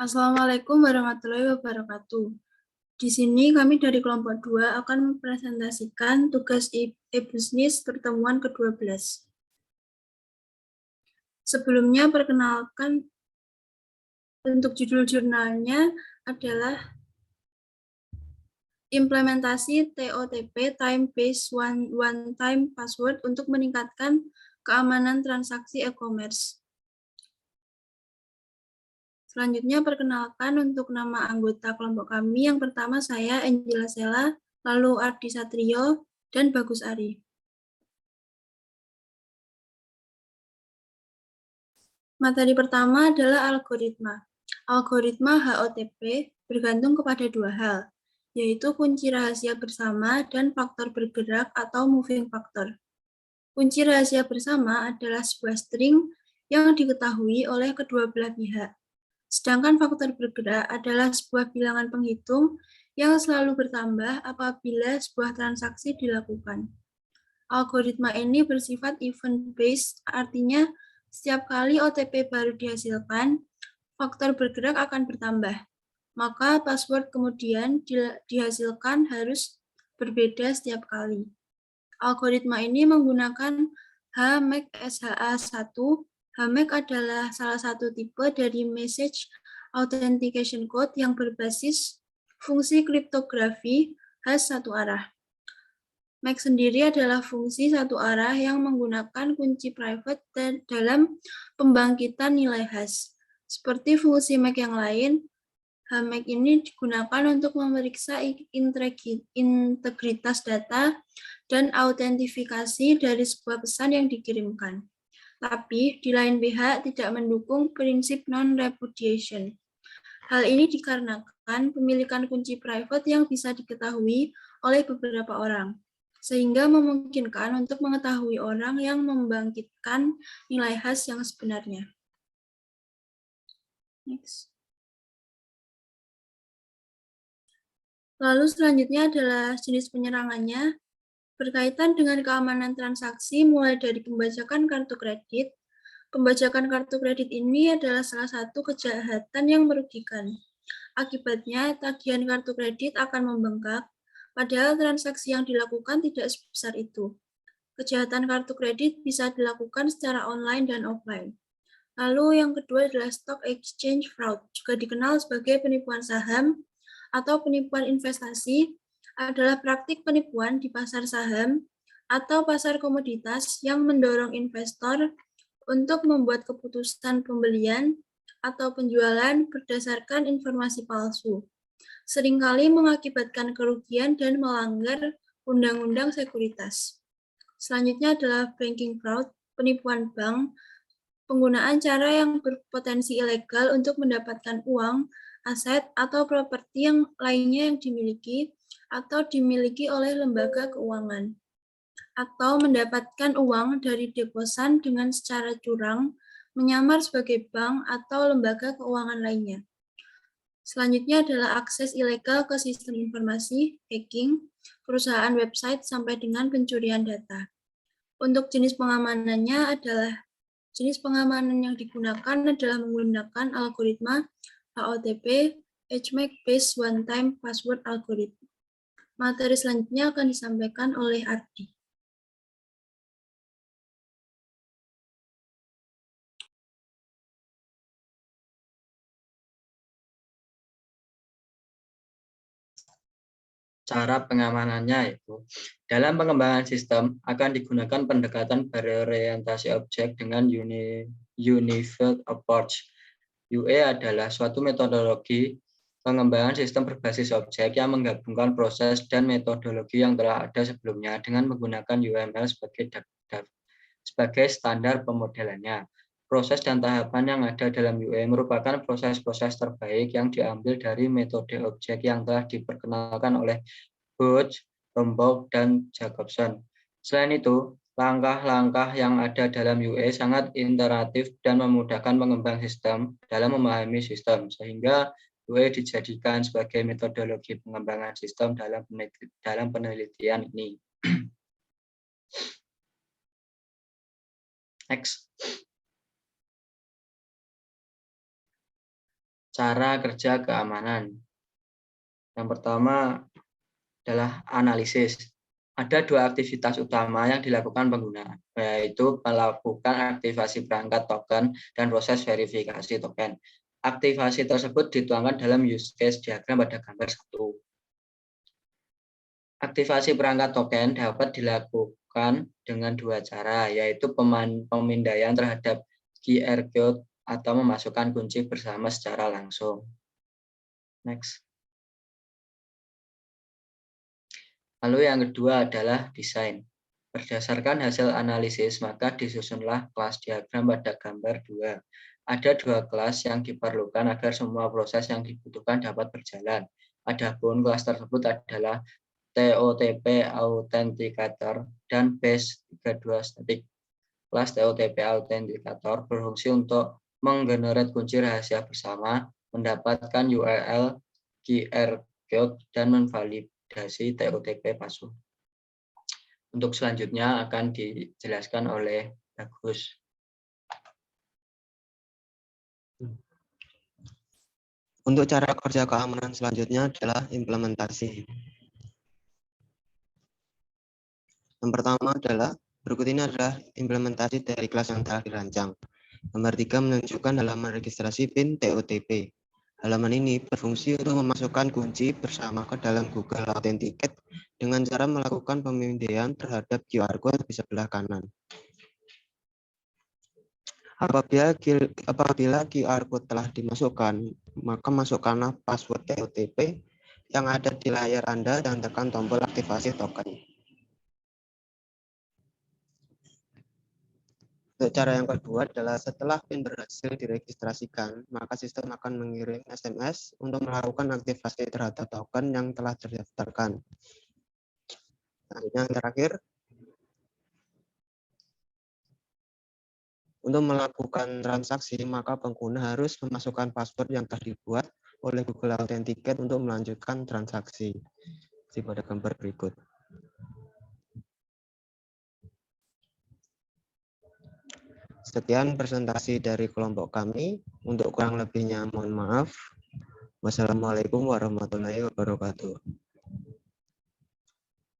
Assalamualaikum warahmatullahi wabarakatuh. Di sini kami dari kelompok 2 akan mempresentasikan tugas e-bisnis pertemuan ke-12. Sebelumnya perkenalkan untuk judul jurnalnya adalah implementasi TOTP Time Based One Time Password untuk meningkatkan keamanan transaksi e-commerce. Selanjutnya perkenalkan untuk nama anggota kelompok kami. Yang pertama saya Angela Sela, lalu Ardi Satrio, dan Bagus Ari. Materi pertama adalah algoritma. Algoritma HOTP bergantung kepada dua hal, yaitu kunci rahasia bersama dan faktor bergerak atau moving factor. Kunci rahasia bersama adalah sebuah string yang diketahui oleh kedua belah pihak. Sedangkan faktor bergerak adalah sebuah bilangan penghitung yang selalu bertambah apabila sebuah transaksi dilakukan. Algoritma ini bersifat event-based, artinya setiap kali OTP baru dihasilkan, faktor bergerak akan bertambah. Maka password kemudian dihasilkan harus berbeda setiap kali. Algoritma ini menggunakan HMAC-SHA-1. HMAC adalah salah satu tipe dari Message Authentication Code yang berbasis fungsi kriptografi hash satu arah. MAC sendiri adalah fungsi satu arah yang menggunakan kunci private dalam pembangkitan nilai hash. Seperti fungsi MAC yang lain, HMAC ini digunakan untuk memeriksa integritas data dan autentifikasi dari sebuah pesan yang dikirimkan. Tapi di lain pihak tidak mendukung prinsip non-repudiation. Hal ini dikarenakan pemilikan kunci private yang bisa diketahui oleh beberapa orang, sehingga memungkinkan untuk mengetahui orang yang membangkitkan nilai hash yang sebenarnya. Next. Lalu selanjutnya adalah jenis penyerangannya. Berkaitan dengan keamanan transaksi mulai dari pembajakan kartu kredit. Pembajakan kartu kredit ini adalah salah satu kejahatan yang merugikan. Akibatnya, tagihan kartu kredit akan membengkak, padahal transaksi yang dilakukan tidak sebesar itu. Kejahatan kartu kredit bisa dilakukan secara online dan offline. Lalu yang kedua adalah stock exchange fraud, juga dikenal sebagai penipuan saham atau penipuan investasi, adalah praktik penipuan di pasar saham atau pasar komoditas yang mendorong investor untuk membuat keputusan pembelian atau penjualan berdasarkan informasi palsu. Seringkali mengakibatkan kerugian dan melanggar undang-undang sekuritas. Selanjutnya adalah banking fraud, penipuan bank, penggunaan cara yang berpotensi ilegal untuk mendapatkan uang, aset, atau properti yang lainnya yang dimiliki atau dimiliki oleh lembaga keuangan, atau mendapatkan uang dari deposan dengan secara curang, menyamar sebagai bank atau lembaga keuangan lainnya. Selanjutnya adalah akses ilegal ke sistem informasi, hacking, perusahaan website, sampai dengan pencurian data. Untuk jenis pengamanannya adalah jenis pengamanan yang digunakan adalah menggunakan algoritma HOTP, HMAC Based One Time Password Algorithm. Materi selanjutnya akan disampaikan oleh Ardi. Cara pengamanannya itu dalam pengembangan sistem akan digunakan pendekatan berorientasi objek dengan Unified Approach. UE adalah suatu metodologi pengembangan sistem berbasis objek yang menggabungkan proses dan metodologi yang telah ada sebelumnya dengan menggunakan UML sebagai standar pemodelannya. Proses dan tahapan yang ada dalam UE merupakan proses-proses terbaik yang diambil dari metode objek yang telah diperkenalkan oleh Hodge, Rombaugh, dan Jacobson. Selain itu, langkah-langkah yang ada dalam UE sangat iteratif dan memudahkan pengembang sistem dalam memahami sistem, sehingga UE dijadikan sebagai metodologi pengembangan sistem dalam penelitian ini. Next. cara kerja keamanan. Yang pertama adalah analisis. Ada dua aktivitas utama yang dilakukan pengguna, yaitu melakukan aktivasi perangkat token dan proses verifikasi token. Aktivasi tersebut dituangkan dalam use case diagram pada gambar 1. Aktivasi perangkat token dapat dilakukan dengan dua cara, yaitu pemindaian terhadap QR code atau memasukkan kunci bersama secara langsung. Next. Lalu yang kedua adalah desain. Berdasarkan hasil analisis, maka disusunlah kelas diagram pada gambar 2. Ada dua kelas yang diperlukan agar semua proses yang dibutuhkan dapat berjalan. Adapun kelas tersebut adalah TOTP Authenticator dan Base32 Static. Kelas TOTP Authenticator berfungsi untuk menggenerate kunci rahasia bersama, mendapatkan URL, QR code, dan menvalidasi TOTP password. Untuk selanjutnya akan dijelaskan oleh Bagus. Untuk cara kerja keamanan selanjutnya adalah implementasi. Yang pertama adalah, berikut ini adalah implementasi dari kelas yang telah dirancang. Nomor 3 menunjukkan halaman registrasi PIN TOTP. Halaman ini berfungsi untuk memasukkan kunci bersama ke dalam Google Authenticate dengan cara melakukan pemindaian terhadap QR code di sebelah kanan. Apabila QR code telah dimasukkan, maka masukkanlah password TOTP yang ada di layar Anda dan tekan tombol aktivasi token. Untuk cara yang kedua adalah setelah PIN berhasil diregistrasikan, maka sistem akan mengirim SMS untuk melakukan aktivasi terhadap token yang telah terdaftarkan. Selanjutnya yang terakhir, untuk melakukan transaksi, maka pengguna harus memasukkan password yang telah dibuat oleh Google Authenticate untuk melanjutkan transaksi. Seperti pada gambar berikut. Sekian presentasi dari kelompok kami. Untuk kurang lebihnya mohon maaf. Wassalamualaikum warahmatullahi wabarakatuh.